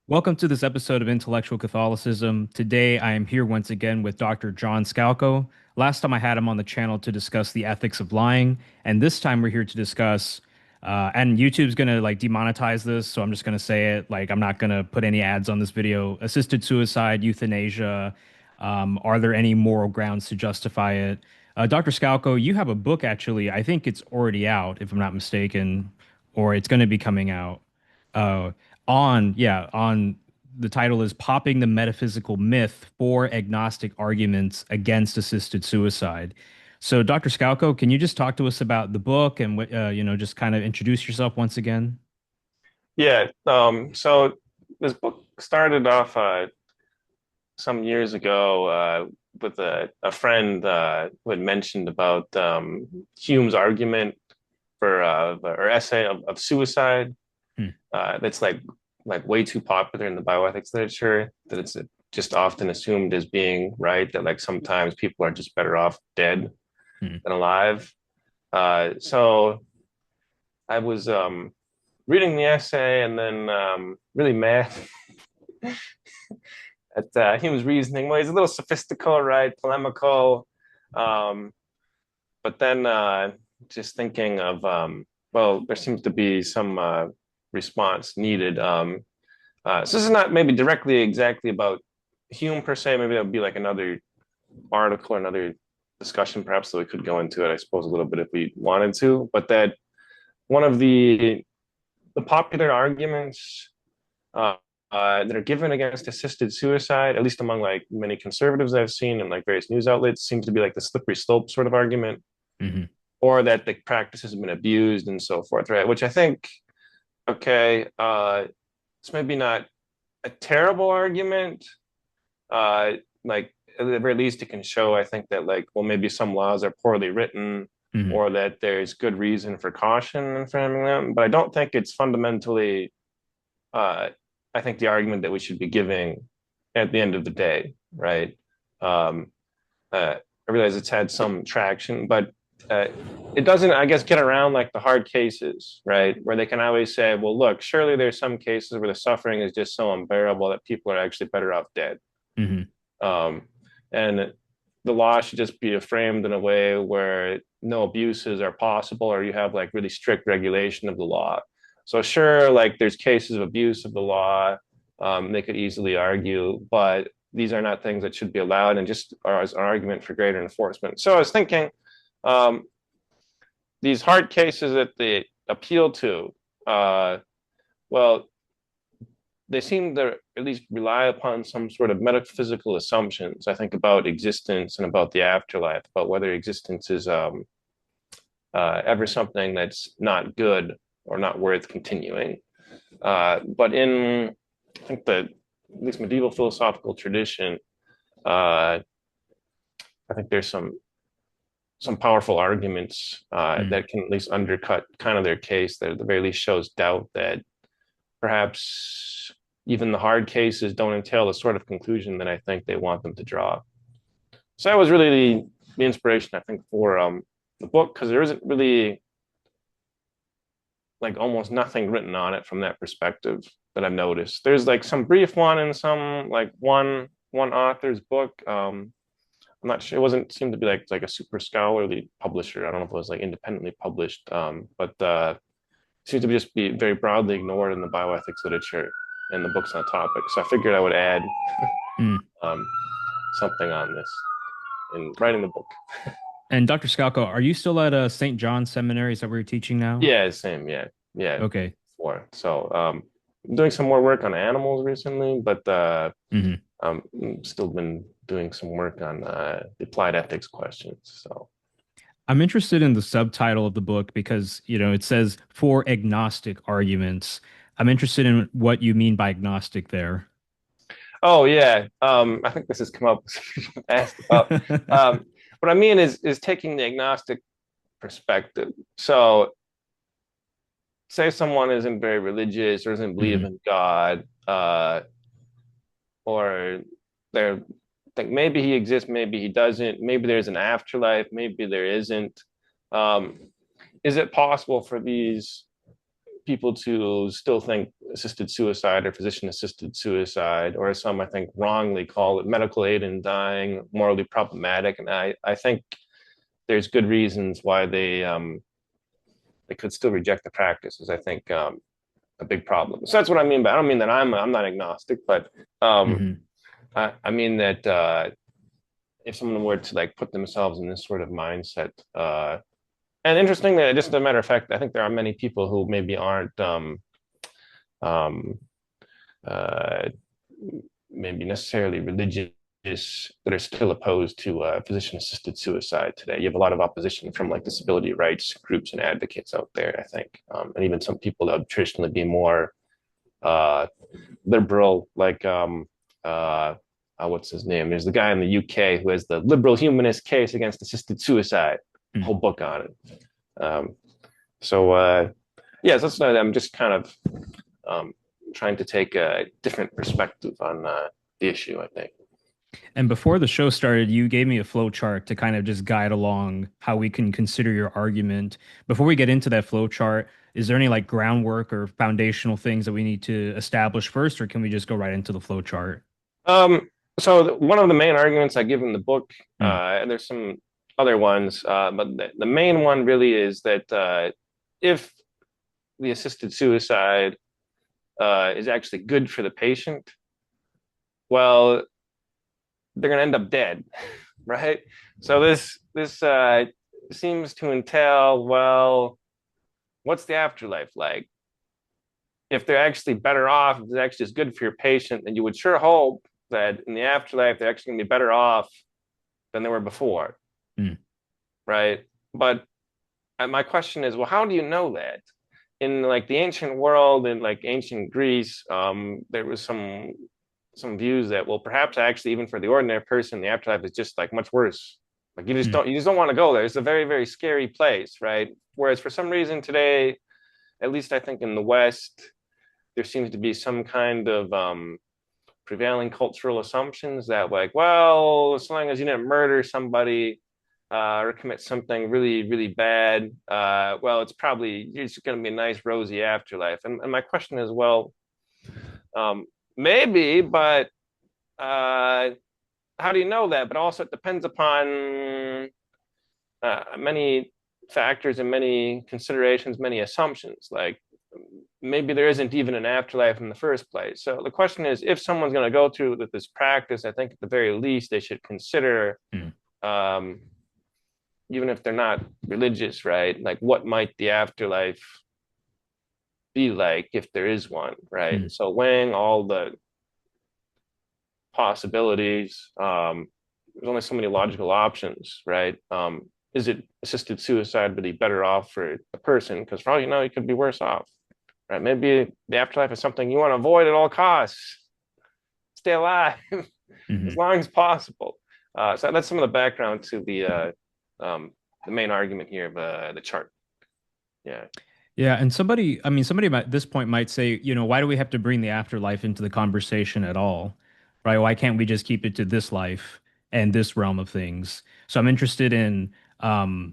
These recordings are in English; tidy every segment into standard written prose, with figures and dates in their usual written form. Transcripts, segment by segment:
Welcome to this episode of Intellectual Catholicism. Today, I am here once again with Dr. John Skalko. Last time I had him on the channel to discuss the ethics of lying, and this time we're here to discuss, and YouTube's gonna like demonetize this, so I'm just gonna say it. Like, I'm not gonna put any ads on this video. Assisted suicide, euthanasia. Are there any moral grounds to justify it? Dr. Skalko, you have a book actually. I think it's already out, if I'm not mistaken, or it's going to be coming out. Uh, on the title is Popping the Metaphysical Myth: Four Agnostic Arguments Against Assisted Suicide. So, Dr. Skalko, can you just talk to us about the book and what, just kind of introduce yourself once again? Yeah, so this book started off some years ago with a friend who had mentioned about Hume's argument for or essay of suicide. Hmm. That's like way too popular in the bioethics literature. That it's just often assumed as being right. That like sometimes people are just better off dead Hmm. than alive. So I was reading the essay and then really mad at Hume's reasoning. Well, he's a little sophistical, right? Polemical. Um, but then just thinking of, well, there seems to be some response needed. So this is not maybe directly exactly about Hume per se. Maybe that would be like another article or another discussion, perhaps, that we could go into it, I suppose, a little bit if we wanted to. But that one of the popular arguments that are given against assisted suicide, at least among like many conservatives I've seen and like various news outlets, seems to be like the slippery slope sort of argument, Hmm. or that the practice has been abused and so forth, right? Which I think, okay, it's maybe not a terrible argument. Like at the very least, it can show, I think, that like, well, maybe some laws are poorly written Hmm. or that there's good reason for caution in framing them. But I don't think it's fundamentally uh, I think the argument that we should be giving at the end of the day, right? Um, I realize it's had some traction, but uh, it doesn't, I guess, get around like the hard cases, right? Where they can always say, well, look, surely there's some cases where the suffering is just so unbearable that people are actually better off dead. Hmm. Um, and the law should just be framed in a way where no abuses are possible, or you have like really strict regulation of the law. So sure, like there's cases of abuse of the law, they could easily argue, but these are not things that should be allowed, and just are as an argument for greater enforcement. So I was thinking, um, these hard cases that they appeal to, uh, well, they seem to at least rely upon some sort of metaphysical assumptions. I think about existence and about the afterlife, about whether existence is ever something that's not good or not worth continuing. But in, I think, the at least medieval philosophical tradition, uh, I think there's some powerful arguments Hmm. that can at least undercut kind of their case. That at the very least shows doubt that perhaps even the hard cases don't entail the sort of conclusion that I think they want them to draw. So that was really the inspiration, I think, for the book, because there isn't really like almost nothing written on it from that perspective that I've noticed. There's like some brief one in some like one author's book. I'm not sure. It wasn't seemed to be like a super scholarly publisher. I don't know if it was like independently published, but seems to just be very broadly ignored in the bioethics literature and the books on the topic. So I figured I would add Hmm. um, something on this in writing the book. And Dr. Skalko, are you still at St. John's Seminary? Is that where you're teaching now? Yeah, same. Yeah, yeah. Okay. Before. So I'm doing some more work on animals recently, but Hmm. still been doing some work on the applied ethics questions. So I'm interested in the subtitle of the book because, it says four agnostic arguments. I'm interested in what you mean by agnostic there. oh yeah, I think this has come up asked about. What I mean is taking the agnostic perspective. So say someone isn't very religious or doesn't believe Hmm. in God, or they're think maybe he exists, maybe he doesn't, maybe there's an afterlife, maybe there isn't. Um, is it possible for these people to still think assisted suicide or physician assisted suicide, or some I think wrongly call it medical aid in dying, morally problematic. And I think there's good reasons why they could still reject the practice, is I think a big problem. So that's what I mean. But I don't mean that I'm not agnostic, but um, Hmm. I mean that if someone were to like put themselves in this sort of mindset, and interestingly, just as a matter of fact, I think there are many people who maybe aren't um, uh, maybe necessarily religious that are still opposed to physician-assisted suicide today. You have a lot of opposition from like disability rights groups and advocates out there, I think, and even some people that would traditionally be more uh, liberal, like what's his name? There's the guy in the UK who has the liberal humanist case against assisted suicide, whole book on it. Um, so yeah, so that's I'm just kind of trying to take a different perspective on the issue, I think. And before the show started, you gave me a flow chart to kind of just guide along how we can consider your argument. Before we get into that flow chart, is there any like groundwork or foundational things that we need to establish first, or can we just go right into the flow chart? Um, one of the main arguments I give in the book, Mm, and there's some other ones, but the main one really is that if the assisted suicide is actually good for the patient, well, they're going to end up dead, right? So this seems to entail, well, what's the afterlife like? If they're actually better off, if it's actually as good for your patient, then you would sure hope that in the afterlife they're actually going to be better off than they were before, mm, right? But my question is, well, how do you know that? In like the ancient world, in like ancient Greece, there was some views that, well, perhaps actually even for the ordinary person, the afterlife is just like much worse. Like mm, you just don't want to go there. It's a very, very scary place, right? Whereas for some reason today, at least I think in the West, there seems to be some kind of prevailing cultural assumptions that like, well, as long as you didn't murder somebody or commit something really, really bad, well, it's probably it's going to be a nice rosy afterlife. And my question is, well, maybe, but uh, how do you know that? But also, it depends upon many factors and many considerations, many assumptions. Like maybe there isn't even an afterlife in the first place. So the question is, if someone's going to go through with this practice, I think at the very least they should consider, mm, um, even if they're not religious, right? Like what might the afterlife be like if there is one, right? mm, So weighing all the possibilities, there's only so many logical options, right? Is it assisted suicide really better off for the person? Because for all you know, you could be worse off, right? Maybe the afterlife is something you want to avoid at all costs. Stay alive as mhm. long as possible. So that's some of the background to the main argument here of the chart. Yeah. Yeah, and somebody, I mean, somebody at this point might say, why do we have to bring the afterlife into the conversation at all? Right? Why can't we just keep it to this life and this realm of things? So I'm interested in um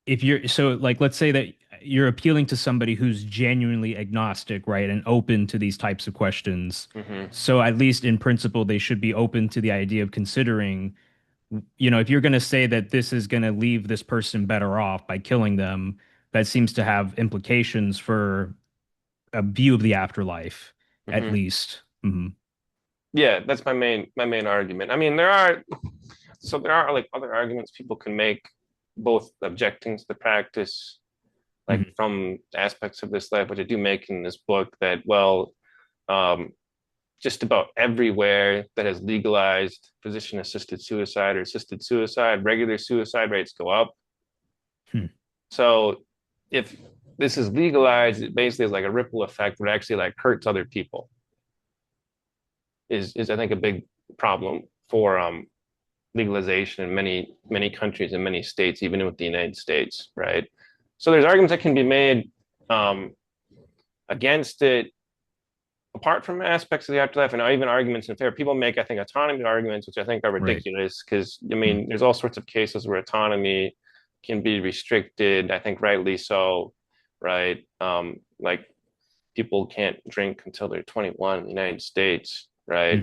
if you're so like let's say that you're appealing to somebody who's genuinely agnostic, right, and open to these types of questions. Mm-hmm. So at least in principle, they should be open to the idea of considering, if you're going to say that this is going to leave this person better off by killing them, that seems to have implications for a view of the afterlife, at Mm-hmm. least. Hmm. Yeah, that's my main argument. I mean, there are like other arguments people can make, both objecting to the practice, like Hmm. from aspects of this life, which I do make in this book, that well, um, just about everywhere that has legalized physician assisted suicide or assisted suicide, regular suicide rates go up. Hmm. So if this is legalized, it basically is like a ripple effect that actually like hurts other people. Is I think a big problem for legalization in many countries and many states, even with the United States, right? So there's arguments that can be made um, against it, apart from aspects of the afterlife, and even arguments in favor. People make, I think, autonomy arguments, which I think are Right. ridiculous because I Hmm. mean, there's all sorts of cases where autonomy can be restricted. I think rightly so, right? Like people can't drink until they're 21 in the United States, right?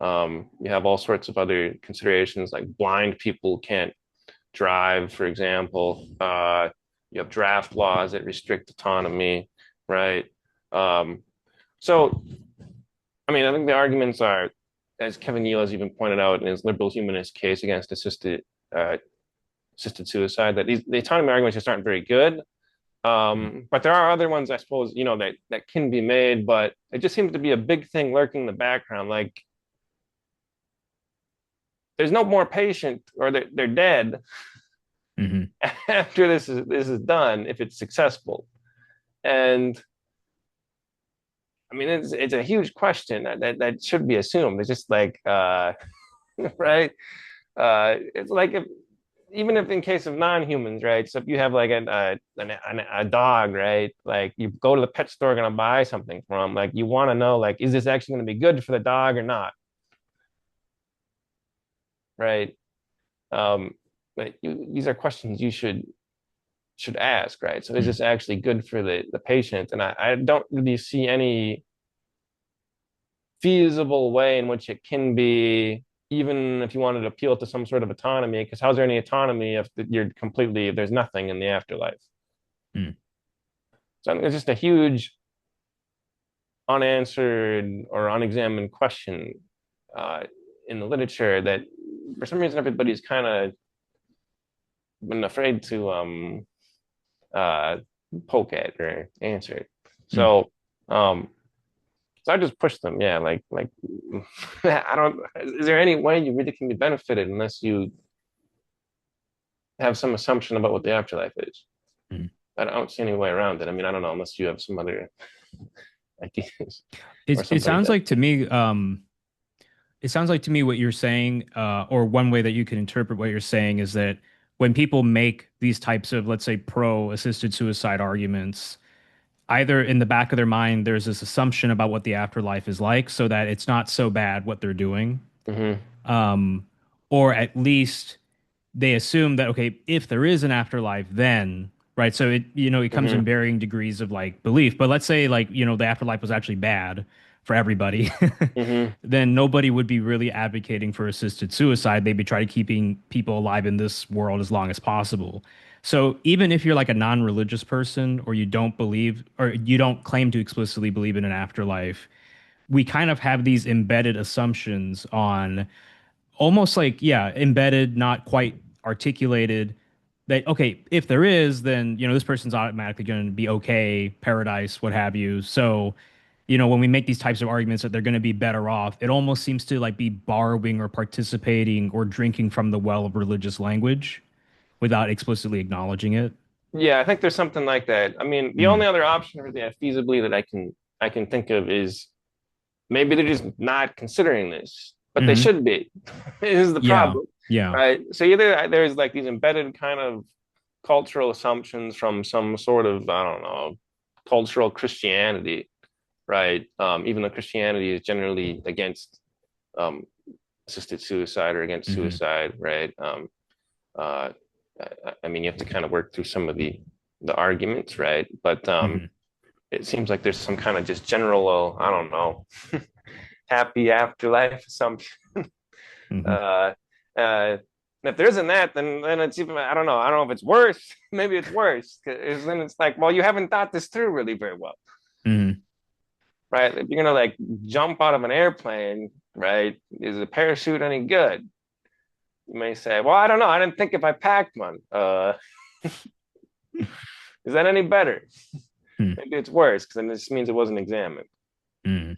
Hmm. You have all sorts of other considerations, like blind people can't drive, for example. You have draft laws that restrict autonomy, right? Um, so, I mean, I think the arguments are, as Kevin Neal has even pointed out in his liberal humanist case against uh, assisted suicide, that the autonomy arguments just aren't very good. But there are other ones, I suppose, that can be made, but it just seems to be a big thing lurking in the background. Like, there's no more patient, or they're dead Hmm. after this is done if it's successful. And I mean, it's a huge question that should be assumed. It's just like right. It's like if even if in case of non-humans, right? So if you have like a dog, right? Like you go to the pet store gonna buy something from, like you want to know, like, is this actually gonna be good for the dog or not, right? Um, but these are questions you should ask, right? So is Hmm. this actually good for the patient? And I don't really see any feasible way in which it can be, even if you wanted to appeal to some sort of autonomy, because how's there any autonomy if there's nothing in the afterlife? Hmm. So it's just a huge unanswered or unexamined question uh, in the literature that for some reason everybody's kind of been afraid to uh, poke at or answer it. Hmm. So um, so I just push them. Yeah, like I don't. Is there any way you really can be benefited unless you have some assumption about what the afterlife is? Hmm. I don't see any way around it. I mean, I don't know unless you have some other ideas or It somebody sounds that. like to me, it sounds like to me what you're saying, or one way that you can interpret what you're saying is that when people make these types of, let's say, pro-assisted suicide arguments, either in the back of their mind, there's this assumption about what the afterlife is like, so that it's not so bad what they're doing, Hmm. um, or at least they assume that okay, if there is an afterlife, then right. So it comes in Hmm. varying degrees of like belief. But let's say like the afterlife was actually bad for everybody, Hmm. then nobody would be really advocating for assisted suicide. They'd be trying to keeping people alive in this world as long as possible. So even if you're like a non-religious person or you don't believe or you don't claim to explicitly believe in an afterlife, we kind of have these embedded assumptions on almost like yeah embedded, not quite articulated, that okay, if there is, then this person's automatically going to be okay, paradise, what have you. So when we make these types of arguments that they're going to be better off, it almost seems to like be borrowing or participating or drinking from the well of religious language without explicitly acknowledging it. Yeah, I think there's something like that. I mean, the Mm. only other option really feasibly that I can think of is maybe they're just not considering this, but they Hmm. should be. Is the Yeah. problem, Yeah. right? So either there's like these embedded kind of cultural assumptions from some sort of, I don't know, cultural Christianity, right? Even though Christianity is generally against um, assisted suicide or against Hmm. suicide, right? Uh, I mean, you have to kind of work through some of the arguments, right? But Hmm. it seems like there's some kind of just general, I don't know, happy afterlife assumption. Hmm. Uh, uh, if there isn't that, then it's even, I don't know. I don't know if it's worse. Maybe it's worse. 'Cause then it's like, well, you haven't thought this through really very well, Hmm. right? If you're gonna like jump out of an airplane, right? Is a parachute any good? You may say, well, I don't know. I didn't think if I packed one. Is that any better? Maybe it's worse because then this means it wasn't examined. Hmm.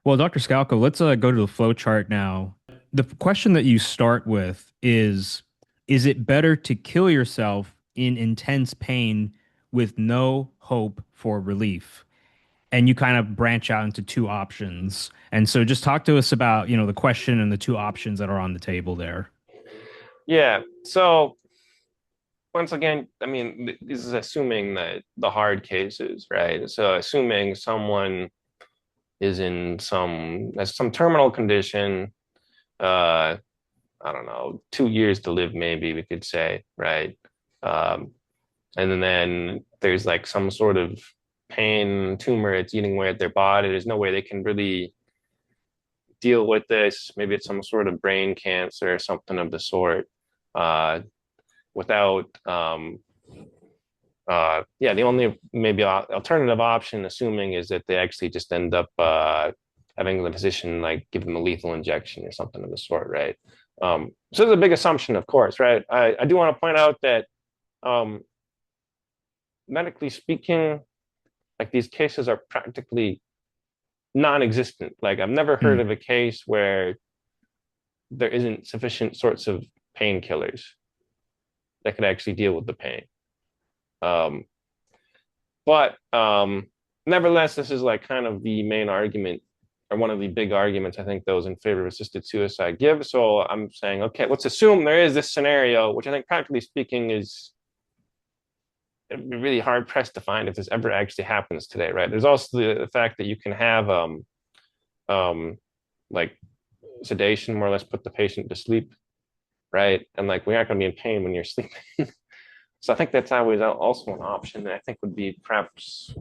Well, Dr. Skalko, let's go to the flow chart now. The question that you start with is it better to kill yourself in intense pain with no hope for relief? And you kind of branch out into two options. And so just talk to us about, the question and the two options that are on the table there. Yeah. So once again, I mean, this is assuming that the hard cases, right? So assuming someone is in some terminal condition, uh, I don't know, 2 years to live, maybe we could say, right? Um, and then there's like some sort of pain, tumor, it's eating away at their body. There's no way they can really deal with this. Maybe it's some sort of brain cancer or something of the sort. Uh, without yeah, the only maybe alternative option, assuming, is that they actually just end up having the physician like give them a lethal injection or something of the sort, right? So it's a big assumption, of course, right? I do want to point out that um, medically speaking, like these cases are practically non-existent. Like I've never heard Mm. of a case where there isn't sufficient sorts of painkillers that could actually deal with the pain. Um, but nevertheless, this is like kind of the main argument or one of the big arguments I think those in favor of assisted suicide give. So I'm saying, okay, let's assume there is this scenario, which I think practically speaking is really hard pressed to find if this ever actually happens today, right? There's also the fact that you can have um, like sedation, more or less put the patient to sleep, right? And like we're not going to be in pain when you're sleeping. So I think that's always also an option that I think would be perhaps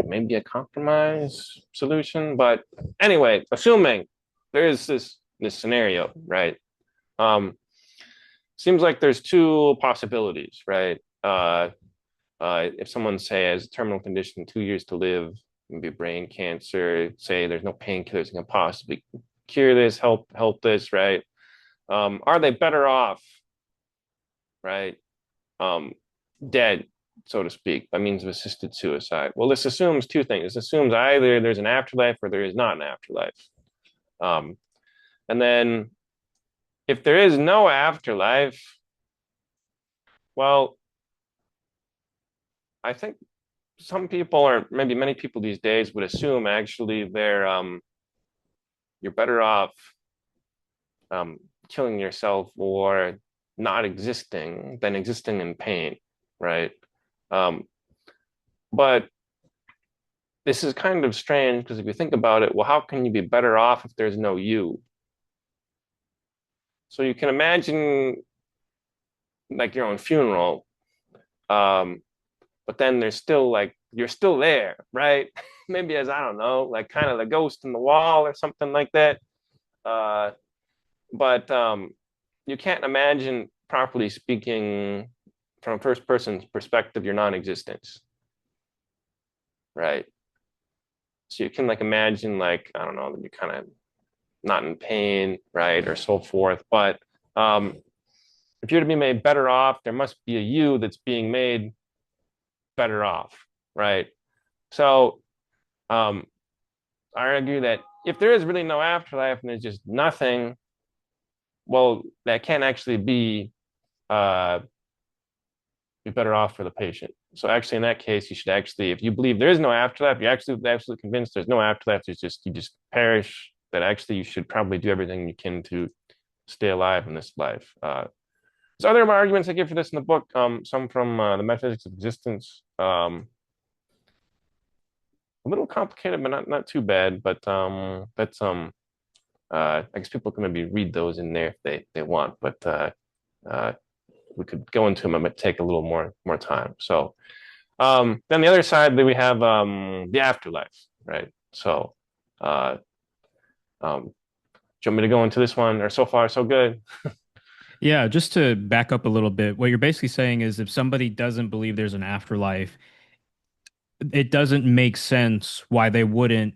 maybe a compromise solution. But anyway, assuming there is this scenario, right? Um, seems like there's two possibilities, right? If someone say has a terminal condition, 2 years to live, maybe brain cancer, say there's no painkillers that can possibly cure this, help this, right? Are they better off, right? Um, dead, so to speak, by means of assisted suicide? Well, this assumes two things. This assumes either there's an afterlife or there is not an afterlife. Um, and then if there is no afterlife, well, I think some people, or maybe many people these days, would assume actually you're better off killing yourself or not existing than existing in pain, right? Um, but this is kind of strange because if you think about it, well, how can you be better off if there's no you? So you can imagine like your own funeral, um, but then there's still like you're still there, right? Maybe as I don't know, like kind of the ghost in the wall or something like that. Uh, but you can't imagine, properly speaking, from a first person's perspective, your non-existence, right? So you can like imagine like I don't know that you're kind of not in pain, right, or so forth. But if you're to be made better off, there must be a you that's being made better off, right? So um, I argue that if there is really no afterlife and there's just nothing, well, that can't actually uh, be better off for the patient. So actually, in that case, you should actually, if you believe there is no afterlife, you're actually absolutely convinced there's no afterlife. There's just you just perish. That actually you should probably do everything you can to stay alive in this life. There's other arguments I give for this in the book. Some from the metaphysics of existence. A little complicated, but not too bad. But that's I guess people can maybe read those in there if they want. But uh, we could go into them. It might take a little more time. So then the other side, we have the afterlife, right? So uh, do you want me to go into this one, or so far so good? Yeah, just to back up a little bit, what you're basically saying is if somebody doesn't believe there's an afterlife, it doesn't make sense why they wouldn't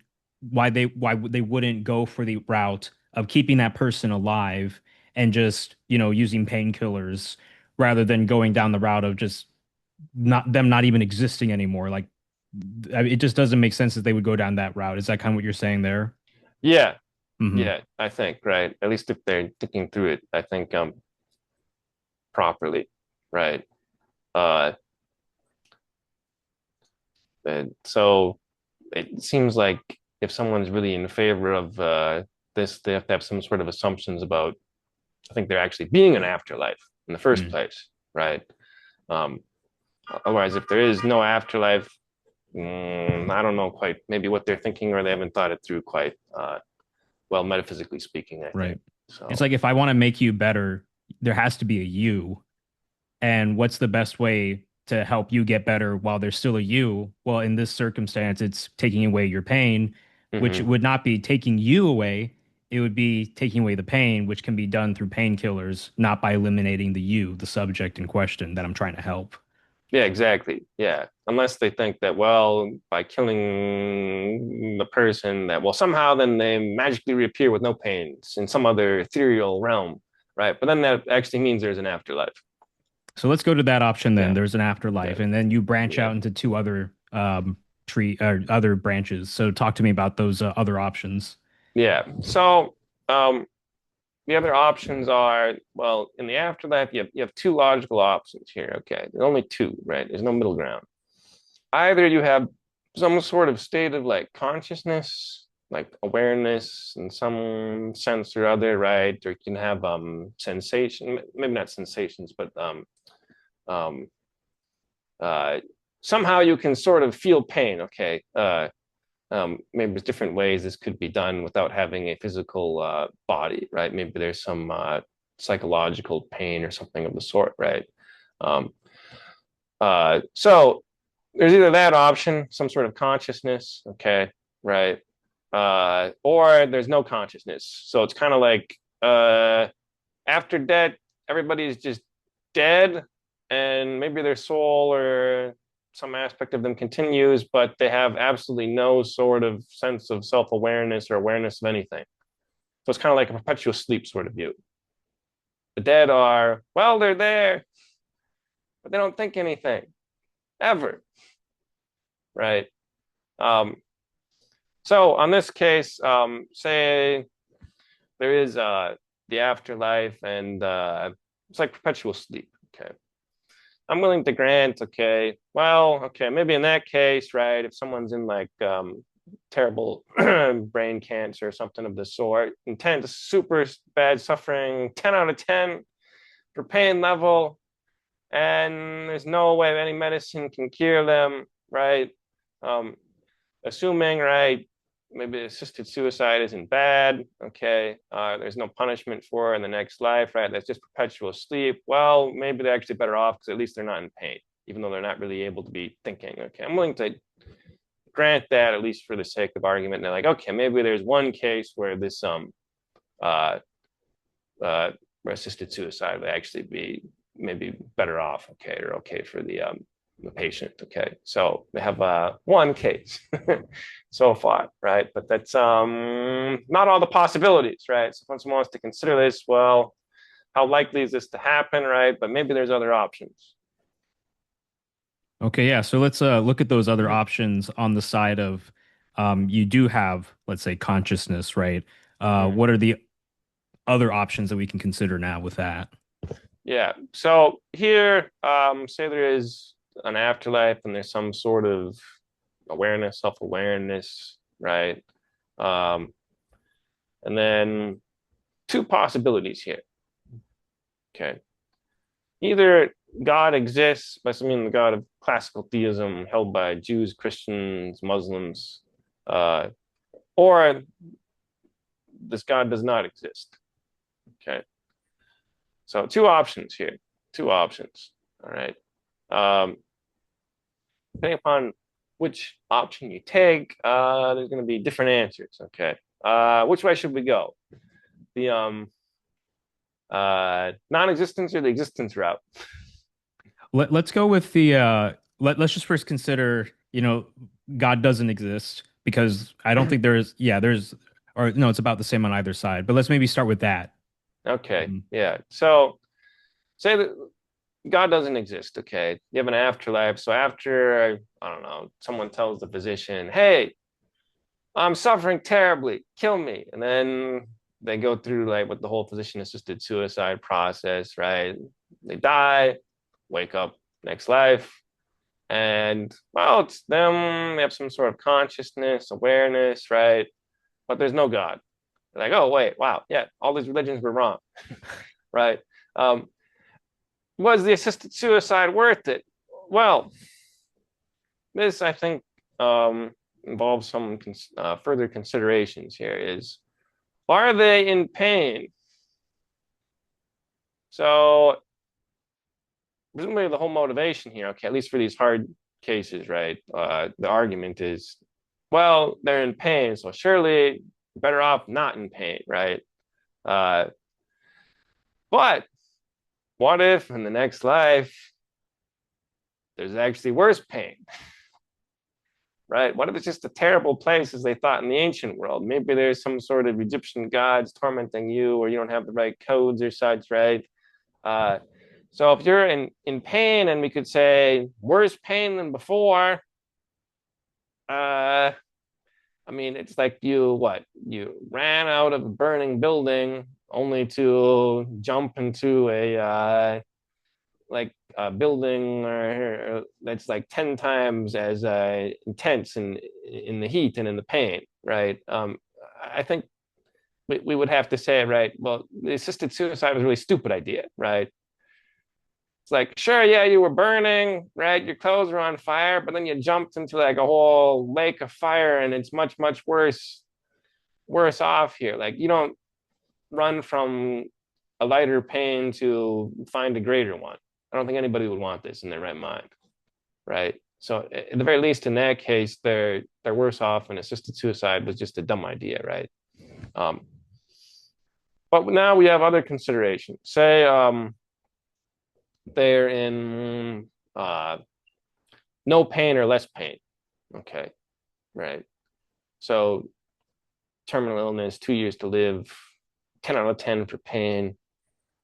go for the route of keeping that person alive and just, using painkillers rather than going down the route of just not even existing anymore. Like it just doesn't make sense that they would go down that route. Is that kind of what you're saying there? Yeah, Hmm. yeah, I think, right. At least if they're thinking through it, I think properly, right. Uh, so it seems like if someone's really in favor of this, they have to have some sort of assumptions about, I think, there actually being an afterlife in the first Mm. place, right? Um, otherwise, if there is no afterlife, I don't know quite maybe what they're thinking, or they haven't thought it through quite well, metaphysically speaking, I think. Right. It's So like if I want to make you better, there has to be a you. And what's the best way? to help you get better while there's still a you. Well, in this circumstance, it's taking away your pain, which Hmm. would not be taking you away. It would be taking away the pain, which can be done through painkillers, not by eliminating the you, the subject in question that I'm trying to help. Yeah, exactly. Yeah. Unless they think that, well, by killing the person, that, well, somehow then they magically reappear with no pains in some other ethereal realm, right? But then that actually means there's an afterlife. So let's go to that option then. Yeah. There's an Yeah. afterlife, and then you branch Yeah. out into two other tree or other branches. So talk to me about those other options. Yeah. So, um, the other options are, well, in the afterlife, you have two logical options here. Okay. There's only two, right? There's no middle ground. Either you have some sort of state of like consciousness, like awareness in some sense or other, right? Or you can have sensation, maybe not sensations, but um uh somehow you can sort of feel pain. Okay. Maybe there's different ways this could be done without having a physical body, right? Maybe there's some psychological pain or something of the sort, right? Um, so there's either that option, some sort of consciousness, okay, right? Or there's no consciousness. So it's kind of like after death, everybody's just dead, and maybe their soul or some aspect of them continues, but they have absolutely no sort of sense of self-awareness or awareness of anything. So it's kind of like a perpetual sleep sort of view. The dead are, well, they're there, but they don't think anything ever, right? Um, So on this case, say there is the afterlife and it's like perpetual sleep. Okay. I'm willing to grant, okay, well, okay, maybe in that case, right, if someone's in like terrible brain cancer or something of the sort, intense, super bad suffering, 10 out of 10 for pain level, and there's no way any medicine can cure them, right? Um, assuming, right, maybe assisted suicide isn't bad, okay, there's no punishment for in the next life, right? That's just perpetual sleep. Well, maybe they're actually better off because at least they're not in pain, even though they're not really able to be thinking. Okay, I'm willing to grant that at least for the sake of argument. And they're like, okay, maybe there's one case where this uh, uh, assisted suicide would actually be maybe better off, okay, or okay for the patient. Okay, so they have one case so far, right? But that's not all the possibilities, right? So if someone wants to consider this, well, how likely is this to happen, right? But maybe there's other options. Okay, yeah. So let's look at those other options on the side of you do have, let's say, consciousness, right? Mm-hmm. What are the other options that we can consider now with that? Yeah. So here, say there is an afterlife and there's some sort of awareness, self-awareness, right? Um, and then two possibilities here. Okay. Either God exists, by mean the God of classical theism held by Jews, Christians, Muslims, uh, or this God does not exist. Okay. So two options here. Two options. All right. Um, depending upon which option you take, there's going to be different answers. Okay. Which way should we go? The non-existence or the existence route? Let's go with the let's just first consider, God doesn't exist because I don't think there's there's or no, it's about the same on either side. But let's maybe start with that. Okay. Mhm. Yeah. So say that God doesn't exist. Okay. You have an afterlife. So after, I don't know, someone tells the physician, hey, I'm suffering terribly, kill me. And then they go through like with the whole physician assisted suicide process, right? They die, wake up next life. And well, it's them. They have some sort of consciousness, awareness, right? But there's no God. They're like, oh, wait, wow. Yeah, all these religions were wrong, right? Um, was the assisted suicide worth it? Well, this, I think, involves some further considerations here is, are they in pain? So presumably the whole motivation here, okay, at least for these hard cases, right? The argument is, well, they're in pain, so surely better off not in pain, right? Uh, but what if in the next life there's actually worse pain, right? What if it's just a terrible place as they thought in the ancient world? Maybe there's some sort of Egyptian gods tormenting you, or you don't have the right codes or such, right? Uh, so if you're in pain, and we could say worse pain than before, I mean, it's like you ran out of a burning building only to jump into a building that's like 10 times as intense in the heat and in the pain, right? I think we would have to say, right, well, the assisted suicide was a really stupid idea, right? It's like, sure, yeah, you were burning, right? Your clothes were on fire, but then you jumped into like a whole lake of fire, and it's much, much worse off here. Like, you don't run from a lighter pain to find a greater one. I don't think anybody would want this in their right mind, right? So at the very least, in that case, they're worse off, and assisted suicide was just a dumb idea, right? Um, but now we have other considerations. Say they're in no pain or less pain. Okay, right. So terminal illness, 2 years to live, 10 out of 10 for pain.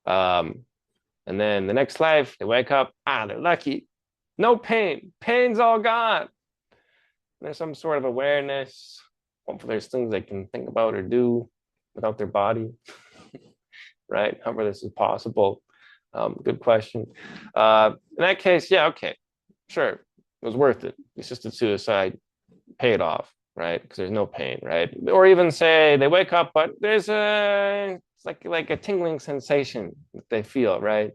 And then the next life, they wake up, they're lucky. No pain. Pain's all gone. There's some sort of awareness. Hopefully there's things they can think about or do without their body, right? However this is possible. Good question. In that case, yeah, okay, sure. It was worth it. Assisted suicide paid off, right? Because there's no pain, right? Or even say they wake up, but there's it's like a tingling sensation that they feel, right?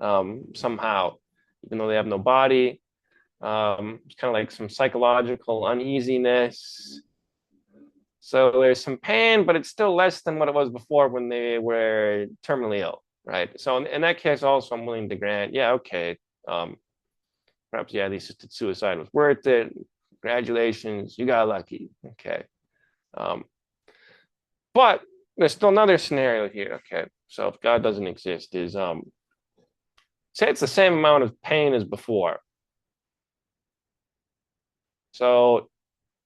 Somehow, even though they have no body. It's kind of like some psychological uneasiness. So there's some pain, but it's still less than what it was before when they were terminally ill, right? So in that case, also, I'm willing to grant, yeah, okay, perhaps, yeah, the assisted suicide was worth it. Congratulations, you got lucky. Okay. But there's still another scenario here. Okay. So if God doesn't exist, is say it's the same amount of pain as before. So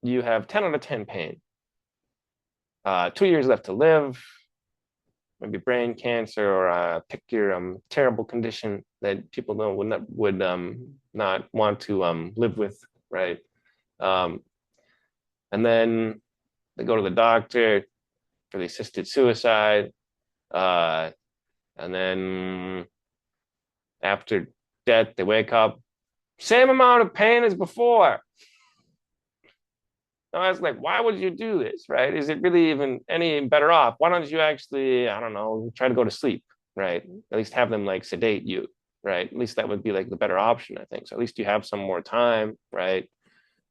you have 10 out of 10 pain. 2 years left to live, maybe brain cancer, or pick your terrible condition that people would not want to live with, right? And then they go to the doctor for the assisted suicide, and then after death, they wake up, same amount of pain as before. I was like, why would you do this, right? Is it really even any better off? Why don't you actually, I don't know, try to go to sleep, right? At least have them like sedate you, right? At least that would be like the better option, I think. So at least you have some more time, right?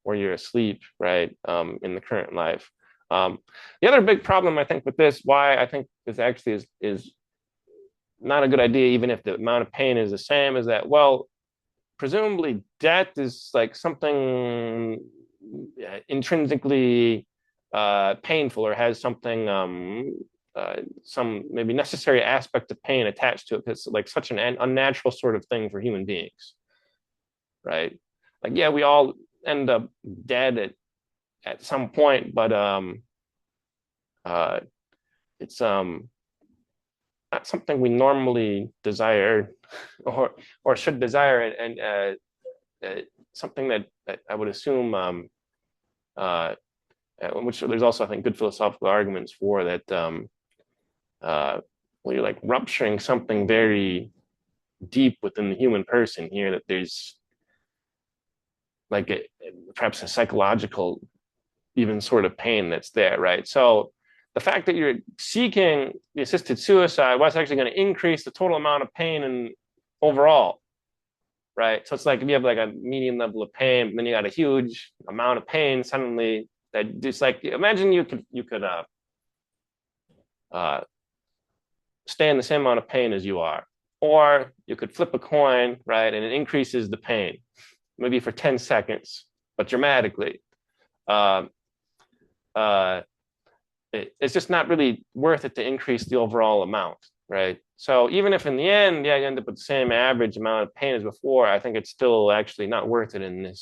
Or you're asleep, right? In the current life. The other big problem, I think, with this, why I think this actually is not a good idea, even if the amount of pain is the same, is that, well, presumably death is like something intrinsically painful, or has something some maybe necessary aspect of pain attached to it. It's like such an unnatural sort of thing for human beings, right? Like, yeah, we all end up dead at some point, but it's not something we normally desire or should desire, and something that I would assume, which there's also, I think, good philosophical arguments for that. Well, you're like rupturing something very deep within the human person here, that there's like perhaps a psychological even sort of pain that's there, right? So the fact that you're seeking the assisted suicide, what's actually going to increase the total amount of pain and overall, right? So it's like if you have like a medium level of pain, then you got a huge amount of pain suddenly, that just like, imagine you could stay in the same amount of pain as you are, Or you could flip a coin, right? And it increases the pain, maybe for 10 seconds, but dramatically. Uh, uh, it's just not really worth it to increase the overall amount, right? So even if in the end, yeah, you end up with the same average amount of pain as before, I think it's still actually not worth it in this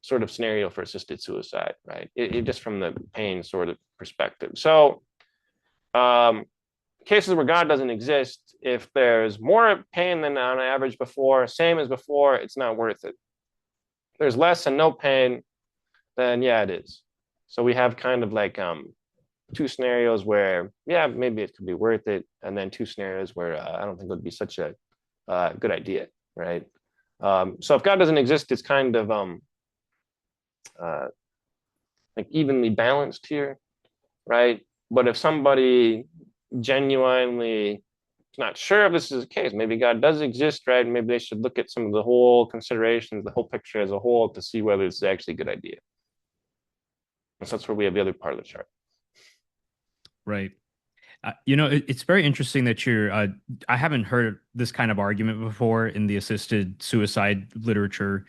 sort of scenario for assisted suicide, right? Just from the pain sort of perspective. So cases where God doesn't exist, if there's more pain than on average before, same as before, it's not worth it. If there's less and no pain, then yeah, it is. So we have kind of like two scenarios where, yeah, maybe it could be worth it, and then two scenarios where I don't think it would be such a good idea, right? So if God doesn't exist, it's kind of like evenly balanced here, right? But if somebody genuinely is not sure if this is the case, maybe God does exist, right? Maybe they should look at some of the whole considerations, the whole picture as a whole to see whether it's actually a good idea. And so that's where we have the other part of the chart. Right. It's very interesting that I haven't heard this kind of argument before in the assisted suicide literature.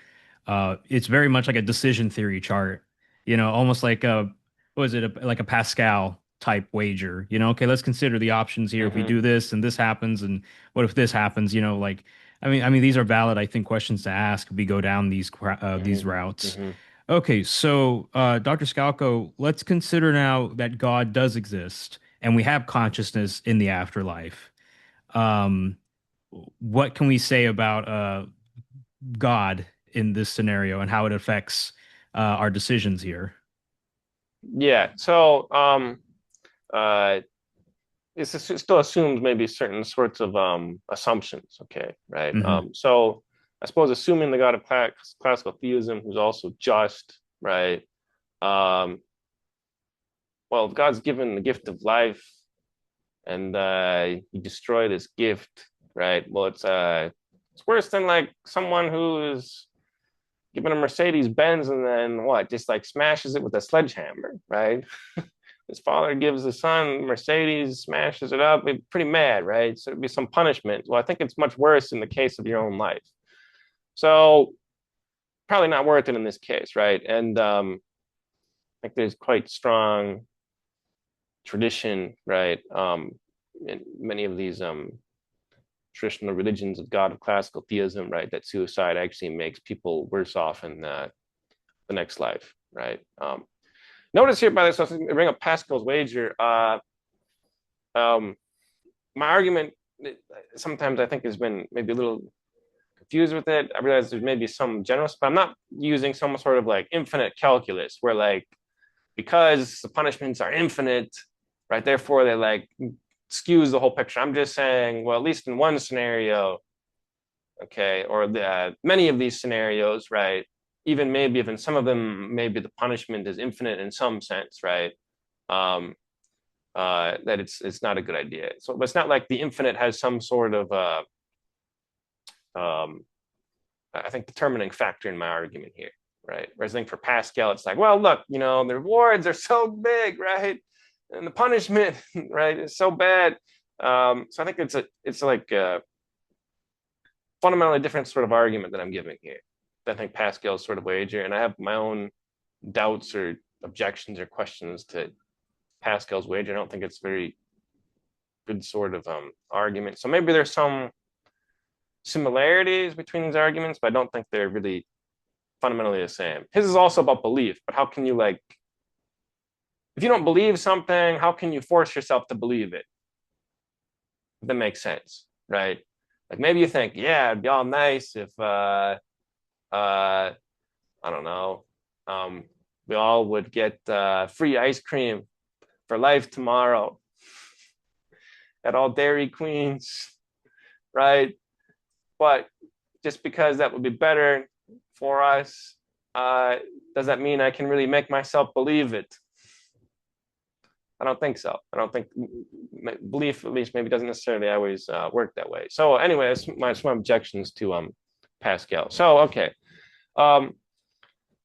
It's very much like a decision theory chart, almost like what is it, like a Pascal type wager, okay, let's consider the options here. If we Mm-hmm. do this and this happens, and what if this happens, like, I mean, these are valid, I think, questions to ask if we go down these Mm-hmm. routes. Mm-hmm. Okay, so Dr. Skalko, let's consider now that God does exist and we have consciousness in the afterlife. Um, what can we say about God in this scenario and how it affects our decisions here? Yeah. So uh, it still assumes maybe certain sorts of assumptions. Okay, right. Hmm. So I suppose assuming the God of classical theism, who's also just, right? Um, well, if God's given the gift of life and he destroyed his gift, right? Well, it's worse than like someone who is given a Mercedes Benz and then what, just like smashes it with a sledgehammer, right? His father gives the son Mercedes, smashes it up. It's pretty mad, right? So it'd be some punishment. Well, I think it's much worse in the case of your own life. So probably not worth it in this case, right? And I think there's quite strong tradition, right? In many of these traditional religions of God of classical theism, right? That suicide actually makes people worse off in the next life, right? Notice here, by this, I bring up Pascal's wager. My argument sometimes I think has been maybe a little confused with it. I realize there's maybe some general, but I'm not using some sort of like infinite calculus where like because the punishments are infinite, right? Therefore, they like skews the whole picture. I'm just saying, well, at least in one scenario, okay, or many of these scenarios, right? Even maybe if in some of them, maybe the punishment is infinite in some sense, right? Um, that it's not a good idea. So, but it's not like the infinite has some sort of um, I think determining factor in my argument here, right? Whereas I think for Pascal, it's like, well, look, the rewards are so big, right? And the punishment, right, is so bad. So I think it's like a fundamentally different sort of argument that I'm giving here. I think Pascal's sort of wager, and I have my own doubts or objections or questions to Pascal's wager. I don't think it's very good sort of argument. So maybe there's some similarities between these arguments, but I don't think they're really fundamentally the same. His is also about belief, but how can you like, if you don't believe something, how can you force yourself to believe it? If that makes sense, right? Like maybe you think, yeah, it'd be all nice if I don't know, we all would get free ice cream for life tomorrow at all Dairy Queens, right? But just because that would be better for us, does that mean I can really make myself believe it? I don't think so. I don't think belief, at least, maybe doesn't necessarily always work that way. So anyway, that's my objections to Pascal. So okay, um,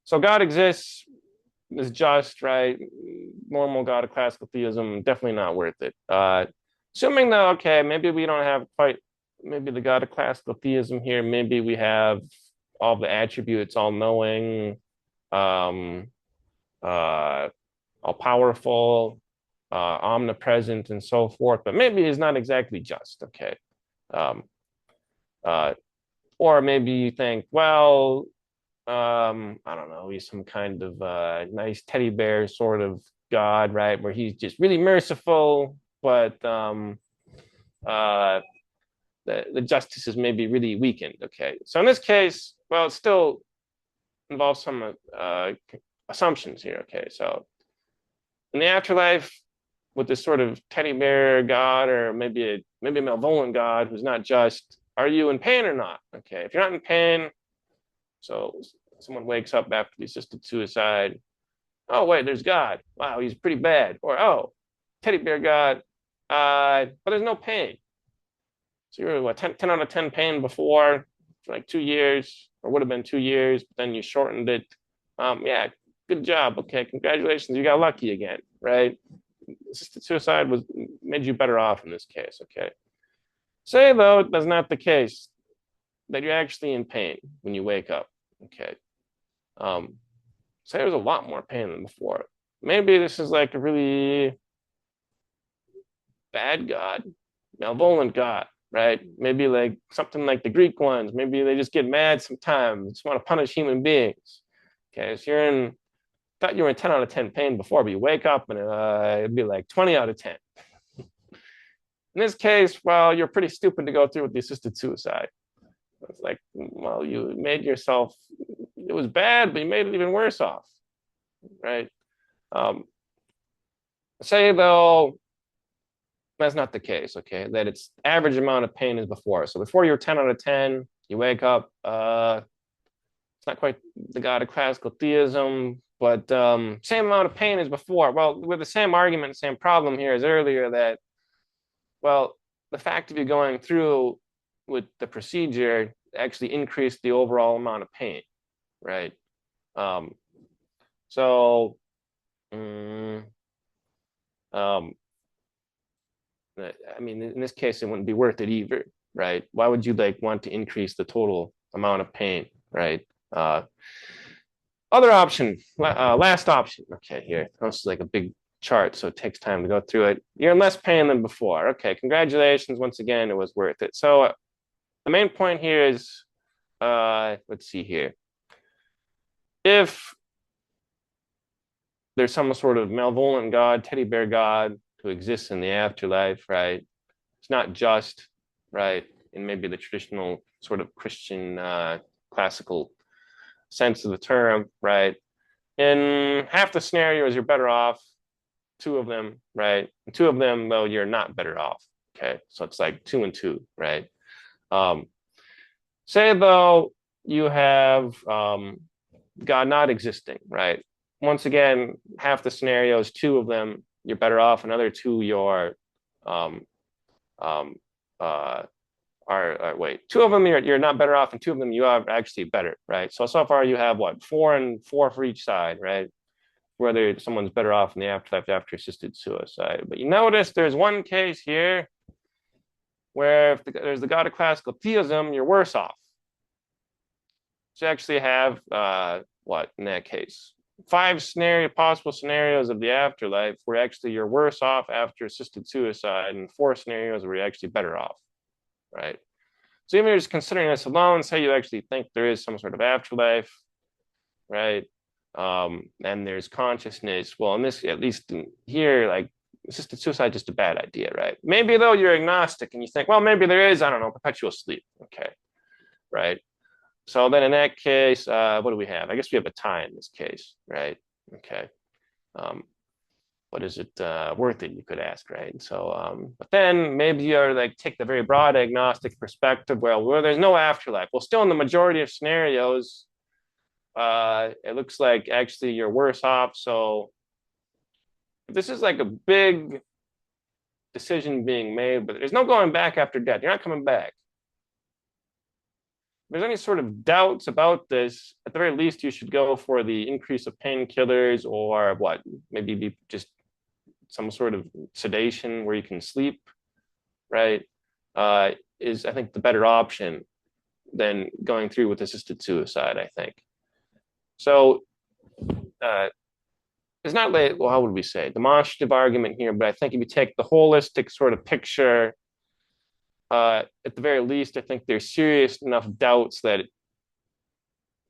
so God exists, is just, right? Normal God of classical theism, definitely not worth it. Assuming though, okay, maybe we don't have quite maybe the God of classical theism here. Maybe we have all the attributes, all knowing, um, uh, all powerful, omnipresent, and so forth. But maybe he's not exactly just. Okay. Um, uh, or maybe you think, well, I don't know, he's some kind of nice teddy bear sort of God, right? Where he's just really merciful, but uh, the justice is maybe really weakened. Okay, so in this case, well, it still involves some assumptions here. Okay, so in the afterlife, with this sort of teddy bear God, or maybe a malevolent God who's not just, are you in pain or not? Okay, if you're not in pain, so someone wakes up after the assisted suicide. Oh, wait, there's God. Wow, he's pretty bad. Or, oh, teddy bear God, but there's no pain. So you're what, 10 out of 10 pain before for like 2 years, or would have been 2 years, but then you shortened it. Yeah, good job. Okay, congratulations. You got lucky again, right? Assisted suicide was made you better off in this case. Okay. Say though that's not the case, that you're actually in pain when you wake up. Okay. Um, say there's a lot more pain than before. Maybe this is like a really bad God, malevolent God, right? Maybe like something like the Greek ones. Maybe they just get mad sometimes, just want to punish human beings. Okay, so thought you were in 10 out of 10 pain before, but you wake up and it'd be like 20 out of 10. In this case, well, you're pretty stupid to go through with the assisted suicide. It's like, well, you made yourself, it was bad, but you made it even worse off, right? Um, say though, that's not the case, okay? That it's average amount of pain as before. So before you're 10 out of 10, you wake up, it's not quite the God of classical theism, but same amount of pain as before. Well, with the same argument, same problem here as earlier that, well, the fact of you going through with the procedure actually increased the overall amount of pain, right? Um, so, um, I mean, in this case, it wouldn't be worth it either, right? Why would you like want to increase the total amount of pain, right? Other option, last option. Okay, here. This is like a big chart, so it takes time to go through it. You're in less pain than before. Okay, congratulations. Once again, it was worth it. So the main point here is, let's see here. If there's some sort of malevolent God, teddy bear God who exists in the afterlife, right? It's not just, right, in maybe the traditional sort of Christian classical sense of the term, right? In half the scenarios, you're better off. Two of them, right? And two of them, though, you're not better off. Okay, so it's like 2 and 2, right? Say though you have God not existing, right? Once again, half the scenarios, two of them, you're better off. Another two, you're um, um, wait, two of them you're not better off, and two of them you are actually better, right? So far you have what, 4 and 4 for each side, right? Whether someone's better off in the afterlife after assisted suicide. But you notice there's one case here where if there's the God of classical theism, you're worse off. So you actually have what in that case? 5 possible scenarios of the afterlife where actually you're worse off after assisted suicide, and 4 scenarios where you're actually better off, right? So even just considering this alone, say you actually think there is some sort of afterlife, right? And there's consciousness. Well, in this, at least here, like assisted suicide, just a bad idea, right? Maybe though you're agnostic and you think, well, maybe there is, I don't know, perpetual sleep. Okay, right? So then in that case, what do we have? I guess we have a tie in this case, right? Okay. What is it worth it, you could ask, right? So, but then maybe you're like, take the very broad agnostic perspective, well, there's no afterlife. Well, still in the majority of scenarios, it looks like actually you're worse off. So this is like a big decision being made, but there's no going back after death. You're not coming back. If there's any sort of doubts about this, at the very least, you should go for the increase of painkillers, or what, maybe be just some sort of sedation where you can sleep, right? is, I think, the better option than going through with assisted suicide, I think. So uh, it's not like, well, how would we say, demonstrative argument here, but I think if you take the holistic sort of picture, at the very least, I think there's serious enough doubts that